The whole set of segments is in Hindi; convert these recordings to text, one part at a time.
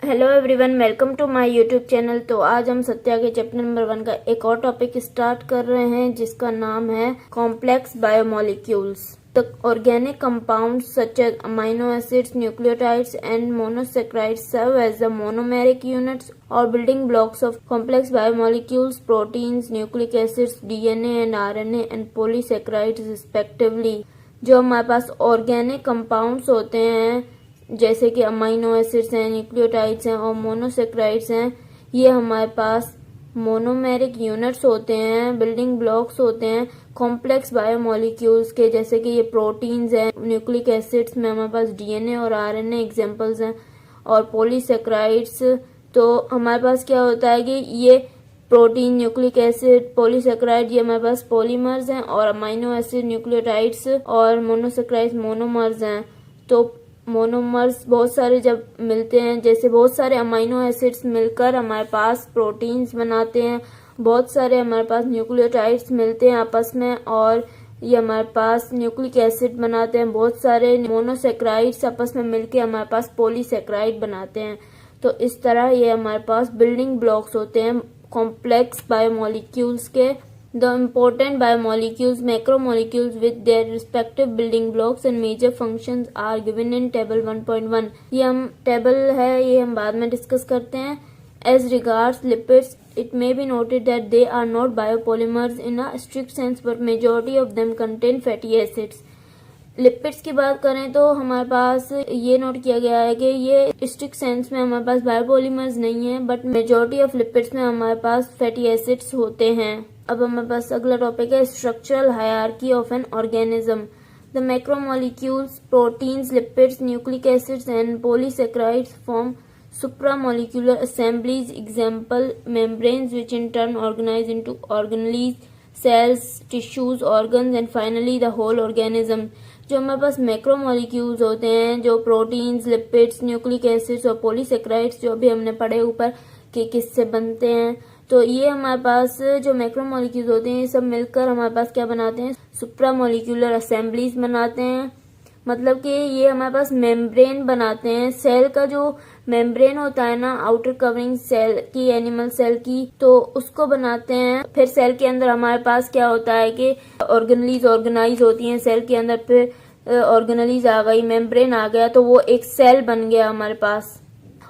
Hello everyone, welcome to my YouTube channel. तो आज हम सत्या के चैप्टर नंबर 1 का एक और टॉपिक स्टार्ट कर रहे हैं जिसका नाम है complex biomolecules. The organic compounds such as amino acids, nucleotides and monosaccharides serve as the monomeric units और building blocks of complex biomolecules, proteins, nucleic acids, DNA and RNA and polysaccharides respectively. जो हमारे पास ऑर्गेनिक कंपाउंड्स होते हैं जैसे कि अमीनो एसिड्स हैं, न्यूक्लियोटाइड्स हैं और मोनोसेक्राइड्स हैं, ये हमारे पास मोनोमेरिक यूनिट्स होते हैं, बिल्डिंग ब्लॉक्स होते हैं कॉम्प्लेक्स बायोमोलिक्यूल्स के। जैसे कि ये प्रोटीन्स हैं, न्यूक्लिक एसिड्स में हमारे पास डीएनए और आरएनए एग्जांपल्स हैं, और पॉलीसेक्राइड्स तो हमारे पास क्या होता है कि ये प्रोटीन, न्यूक्लिक एसिड, पॉलीसेक्राइड ये हमारे पास पॉलीमर्स हैं, और अमीनो एसिड, न्यूक्लियोटाइड्स और मोनोसेक्राइड्स मोनोमर्स हैं। तो मोनोमर्स बहुत सारे जब मिलते हैं, जैसे बहुत सारे अमीनो एसिड्स मिलकर हमारे पास प्रोटीन्स बनाते हैं, बहुत सारे हमारे पास न्यूक्लियोटाइड्स मिलते हैं आपस में और ये हमारे पास न्यूक्लिक एसिड बनाते हैं, बहुत सारे मोनोसेक्राइड्स आपस में मिलके हमारे पास पॉलीसेक्राइड बनाते हैं। तो इस तरह ये हमारे पास बिल्डिंग ब्लॉक्स होते हैं कॉम्प्लेक्स बायोमोलिक्यूल्स के। The important biomolecules, macromolecules with their respective building blocks and major functions are given in table 1.1। ये हम टेबल है, ये हम बाद में डिस्कस करते हैं। As regards lipids, it may be noted that they are not biopolymers in a strict sense, but majority of them contain fatty acids। Lipids की बात करें तो हमारे पास ये नोट किया गया है कि ये स्ट्रिक्ट सेंस में हमारे पास बायोपॉलीमर्स नहीं है, बट मेजॉरिटी ऑफ लिपिड्स में हमारे पास फैटी एसिड्स होते हैं। अब हमारे पास अगला टॉपिक है structural hierarchy of an organism. The macromolecules, proteins, lipids, nucleic acids and polysaccharides form supramolecular assemblies, example membranes which in turn organize into organelles, cells, tissues, organs and finally the whole organism। जो हमारे पास मैक्रोमोलिक्यूल्स होते हैं, जो प्रोटीन्स, लिपिड्स, न्यूक्लिक एसिड्स और पॉलीसेक्राइड्स जो भी हमने पढ़े ऊपर कि किससे बनते हैं, तो ये हमारे पास जो मैक्रोमोलिक्यूल्स होते हैं ये सब मिलकर हमारे पास क्या बनाते हैं, सुप्रामोलिक्यूलर असेंबलीज बनाते हैं। मतलब कि ये हमारे पास मेम्ब्रेन बनाते हैं। सेल का जो मेम्ब्रेन होता है ना, आउटर कवरिंग सेल की, एनिमल सेल की, तो उसको बनाते हैं। फिर सेल के अंदर हमारे पास क्या होता है कि ऑर्गेनलीज ऑर्गेनाइज होती हैं सेल के अंदर। फिर ऑर्गेनलीज आ गई, मेम्ब्रेन आ गया, तो वो एक सेल बन गया हमारे पास।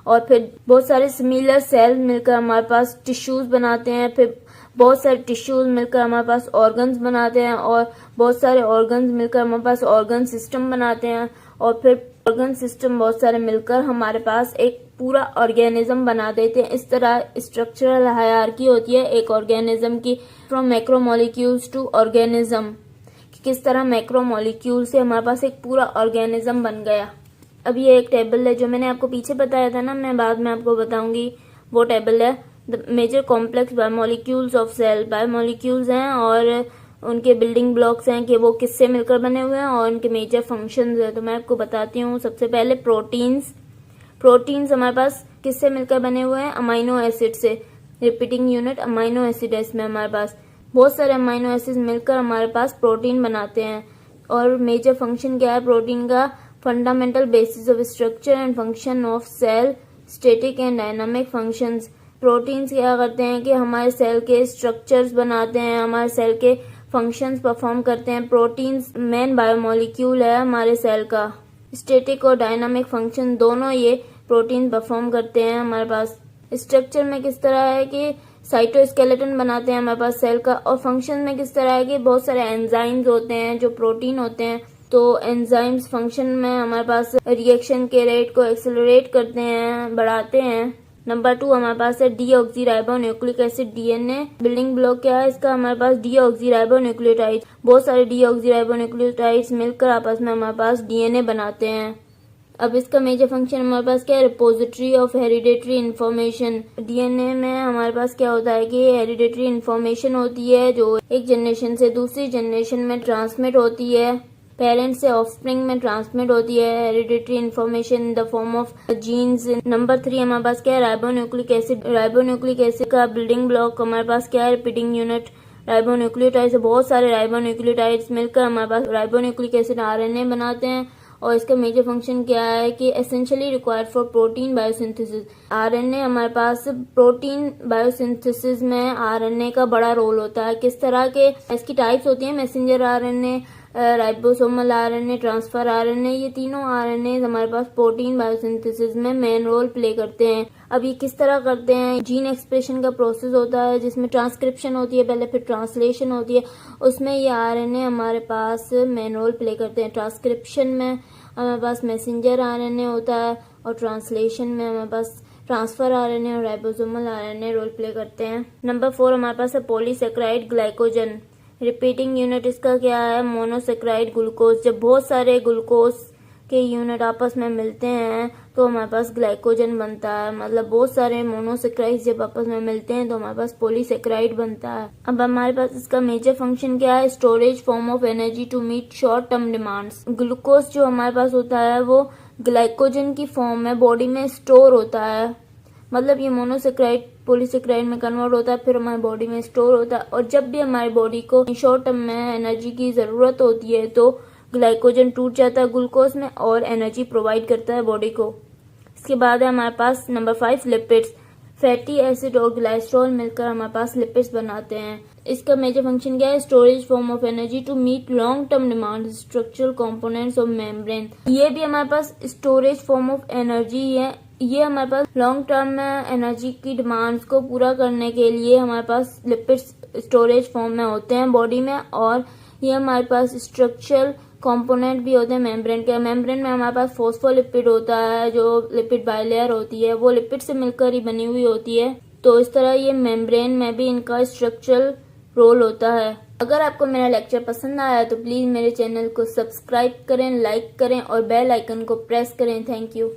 और फिर बहुत सारे सिमिलर सेल मिलकर हमारे पास टिश्यूज बनाते हैं। फिर बहुत सारे टिश्यूज मिलकर हमारे पास ऑर्गन्स बनाते हैं, और बहुत सारे ऑर्गन्स मिलकर हमारे पास ऑर्गन सिस्टम बनाते हैं, और फिर ऑर्गन सिस्टम बहुत सारे मिलकर हमारे पास एक पूरा ऑर्गेनिज्म बना देते हैं। इस तरह स्ट्रक्चरल हायरार्की होती है एक ऑर्गेनिज्म की, फ्रॉम मैक्रोमोलिक्यूल्स टू ऑर्गेनिज्म। किस तरह मैक्रोमोलिक्यूल से हमारे पास एक पूरा ऑर्गेनिज्म बन गया। अब ये एक टेबल है जो मैंने आपको पीछे बताया था ना, मैं बाद में आपको बताऊंगी, वो टेबल है the major complex biomolecules of cell. Biomolecules हैं और उनके बिल्डिंग ब्लॉक्स हैं कि वो किससे मिलकर बने हुए हैं और उनके मेजर फंक्शंस है। तो मैं आपको बताती हूँ। सबसे पहले प्रोटीन्स। प्रोटीन्स हमारे पास किससे मिलकर बने हुए हैं, अमीनो एसिड से। रिपीटिंग यूनिट अमीनो एसिड है इसमें हमारे पास। बहुत सारे अमीनो एसिड मिलकर हमारे पास प्रोटीन बनाते हैं। और मेजर फंक्शन क्या है प्रोटीन का, fundamental basis of structure and function of cell, static and dynamic functions. Proteins क्या करते हैं कि हमारे सेल के स्ट्रक्चर्स बनाते हैं, हमारे सेल के फंक्शंस परफॉर्म करते हैं। प्रोटीन्स मेन बायोमोलिक्यूल है हमारे सेल का। स्टैटिक और डायनामिक फंक्शन दोनों ये प्रोटीन परफॉर्म करते हैं हमारे पास। स्ट्रक्चर में किस तरह है कि साइटोस्केलेटन बनाते हैं हमारे पास सेल का, और फंक्शन में किस तरह है कि बहुत सारे एंजाइम्स होते हैं जो प्रोटीन होते हैं। तो एंजाइम्स फंक्शन में हमारे पास रिएक्शन के रेट को एक्सेलरेट करते हैं, बढ़ाते हैं। नंबर 2 हमारे पास है deoxyribo nucleic acid, DNA. Building block क्या है इसका, हमारे पास डीऑक्सीराइबो न्यूक्लियोटाइड। बहुत सारे डीऑक्सीराइबो न्यूक्लियोटाइड्स मिलकर आपस में हमारे पास डीएनए बनाते हैं। अब इसका मेजर फंक्शन हमारे पास क्या है, repository of hereditary information. DNA में हमारे पास क्या होता है कि हेरिडेटरी इन्फॉर्मेशन होती है जो एक जनरेशन से दूसरी जनरेशन में ट्रांसमिट होती है, पेरेंट से ऑफस्प्रिंग में ट्रांसमिट होती है hereditary information in the form of genes. Number 3 हमारे पास क्या है, राइबोन्यूक्लिक एसिड। राइबोन्यूक्लिक एसिड का बिल्डिंग ब्लॉक हमारे पास क्या है, रिपीटिंग यूनिट राइबोन्यूक्लियोटाइड्स। बहुत सारे राइबोन्यूक्लियोटाइड्स मिलकर हमारे पास राइबोन्यूक्लिक एसिड आरएनए बनाते हैं, और इसका मेजर फंक्शन क्या है कि essentially required for protein biosynthesis. RNA हमारे पास प्रोटीन बायोसिंथेसिस में आरएनए का बड़ा रोल होता है। किस तरह के इसकी टाइप्स होती हैं, messenger RNA, ribosomal RNA, transfer RNA, ये तीनों आरएनए हमारे पास प्रोटीन बायोसिंथेसिस में मेन रोल प्ले करते हैं। अब ये किस तरह करते हैं, जीन एक्सप्रेशन का प्रोसेस होता है जिसमें ट्रांसक्रिप्शन होती है पहले, फिर ट्रांसलेशन होती है, उसमें ये आरएनए हमारे पास मेन रोल प्ले करते हैं। ट्रांसक्रिप्शन में हमारे पास मैसेंजर आरएनए होता है और ट्रांसलेशन में हमारे पास ट्रांसफर आरएनए और राइबोसोमल आरएनए रोल प्ले करते हैं। नंबर 4 हमारे पास है पॉलीसेकेराइड ग्लाइकोजन। रिपीटिंग यूनिट इसका क्या है, मोनोसेकेराइड ग्लूकोज। जब बहुत सारे ग्लूकोज के यूनिट आपस में मिलते हैं तो हमारे पास ग्लाइकोजन बनता है। मतलब बहुत सारे मोनोसेकेराइड जब आपस में मिलते हैं तो हमारे पास पॉलीसेकेराइड बनता है। अब हमारे पास इसका मेजर फंक्शन क्या है, storage form of energy to meet short term demands. Glucose जो हमारे पास होता है वो ग्लाइकोजन की फॉर्म में बॉडी में स्टोर होता है। मतलब ये मोनोसेकेराइड पॉलीसेकेराइड में कन्वर्ट होता है, फिर हमारी बॉडी में स्टोर होता है। और जब भी हमारी बॉडी को शॉर्ट टर्म में एनर्जी की जरूरत होती है तो ग्लाइकोजन टूट जाता है ग्लूकोज में और एनर्जी प्रोवाइड करता है बॉडी को। इसके बाद है हमारे पास नंबर 5 लिपिड्स। फैटी एसिड और ग्लाइसरॉल मिलकर हमारे पास लिपिड्स बनाते हैं। इसका मेजर फंक्शन क्या है, storage form of energy to meet long term demand, structural components of membrane. ये भी हमारे पास स्टोरेज फॉर्म ऑफ एनर्जी है। ये हमारे पास लॉन्ग टर्म में एनर्जी की डिमांड्स को पूरा करने के लिए हमारे पास लिपिड्स स्टोरेज फॉर्म में होते हैं बॉडी में, और ये हमारे पास स्ट्रक्चरल कंपोनेंट भी होते हैं मेम्ब्रेन के। मेम्ब्रेन में हमारे पास फॉस्फोलिपिड होता है, जो लिपिड बाइलेयर होती है वो लिपिड से मिलकर ही बनी हुई होती है। तो इस तरह ये मेम्ब्रेन में भी इनका स्ट्रक्चरल रोल होता है। अगर आपको मेरा लेक्चर पसंद आया तो प्लीज मेरे चैनल को सब्सक्राइब करें, लाइक करें और बेल आइकन को प्रेस करें। Thank you.